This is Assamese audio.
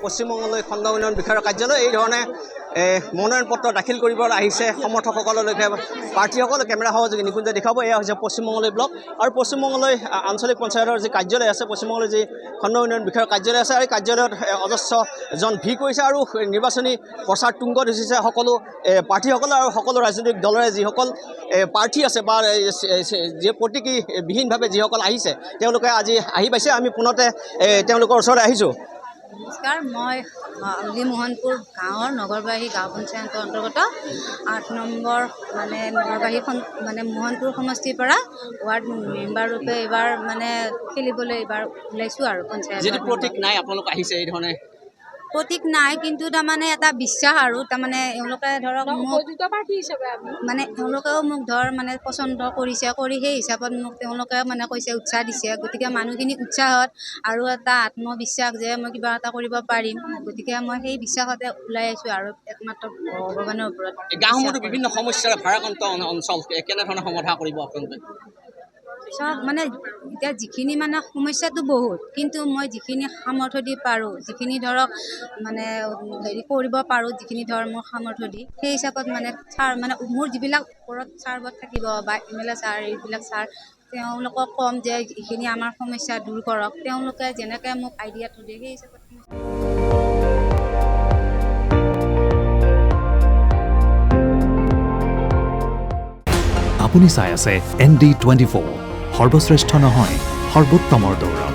পশ্চিমবংগলৈ খণ্ড উন্নয়ন বিষয়াৰ কাৰ্যালয় এই ধৰণে মনোনয়ন পত্ৰ দাখিল কৰিবলৈ আহিছে সমৰ্থকসকললৈকে প্ৰাৰ্থীসকল কেমেৰা সহযোগী নিকুঞ্জ দেখাব এয়া হৈছে পশ্চিমবংগলৈ ব্লক আৰু পশ্চিমবংগলৈ আঞ্চলিক পঞ্চায়তৰ যি কাৰ্যালয় আছে পশ্চিমবংগলৈ যি খণ্ড উন্নয়ন বিষয়াৰ কাৰ্যালয় আছে এই কাৰ্যালয়ত অজস্ৰজন ভিৰ কৰিছে আৰু নিৰ্বাচনী প্ৰচাৰ তুংগত উঠিছে সকলো প্ৰাৰ্থীসকল আৰু সকলো ৰাজনৈতিক দলৰে যিসকল প্ৰাৰ্থী আছে বা যি প্ৰতীকীবিহীনভাৱে যিসকল আহিছে তেওঁলোকে আজি আহি পাইছে আমি পুনতে তেওঁলোকৰ ওচৰলৈ আহিছোঁ নমস্কাৰ মই আউলি মোহনপুৰ গাঁৱৰ নগৰবাহী গাঁও পঞ্চায়তৰ অন্তৰ্গত ৮ নম্বৰ মানে নগৰবাহী মানে মোহনপুৰ সমষ্টিৰ পৰা ৱাৰ্ড মেম্বাৰ ৰূপে এইবাৰ মানে খেলিবলৈ এইবাৰ ওলাইছোঁ আৰু পঞ্চায়ত যিটো প্ৰতীক নাই আপোনালোক আহিছে এই ধৰণে প্ৰতীক নাই কিন্তু তাৰমানে এটা বিশ্বাস আৰু তাৰমানে এওঁলোকে ধৰক মানে এওঁলোকেও মোক মানে পচন্দ কৰিছে কৰি সেই হিচাপত মোক তেওঁলোকে মানে কৈছে উৎসাহ দিছে গতিকে মানুহখিনি উৎসাহত আৰু এটা আত্মবিশ্বাস যে মই কিবা এটা কৰিব পাৰিম গতিকে মই সেই বিশ্বাসতে ওলাই আহিছোঁ আৰু একমাত্ৰ ভগৱানৰ ওপৰত গাঁওসমূহতো বিভিন্ন সমস্যাৰ ভাৰাক্ৰান্ত অঞ্চল কেনেধৰণে সমাধান কৰিব আপোনালোকে চব মানে এতিয়া যিখিনি মানে সমস্যাটো বহুত কিন্তু মই যিখিনি সামৰ্থ্য দি পাৰোঁ যিখিনি ধৰক মানে হেৰি কৰিব পাৰোঁ যিখিনি ধৰ মোৰ সামৰ্থ্য দি সেই হিচাপত মানে ছাৰ মানে মোৰ যিবিলাক ওপৰত ছাৰবত থাকিব বা MLA ছাৰ এইবিলাক ছাৰ তেওঁলোকক ক'ম যে এইখিনি আমাৰ সমস্যা দূৰ কৰক তেওঁলোকে যেনেকৈ মোক আইডিয়াটো দিয়ে সেই হিচাপত আপুনি চাই আছে ND24 সৰ্বশ্ৰেষ্ঠ নহয় সৰ্বোত্তমৰ দৌৰ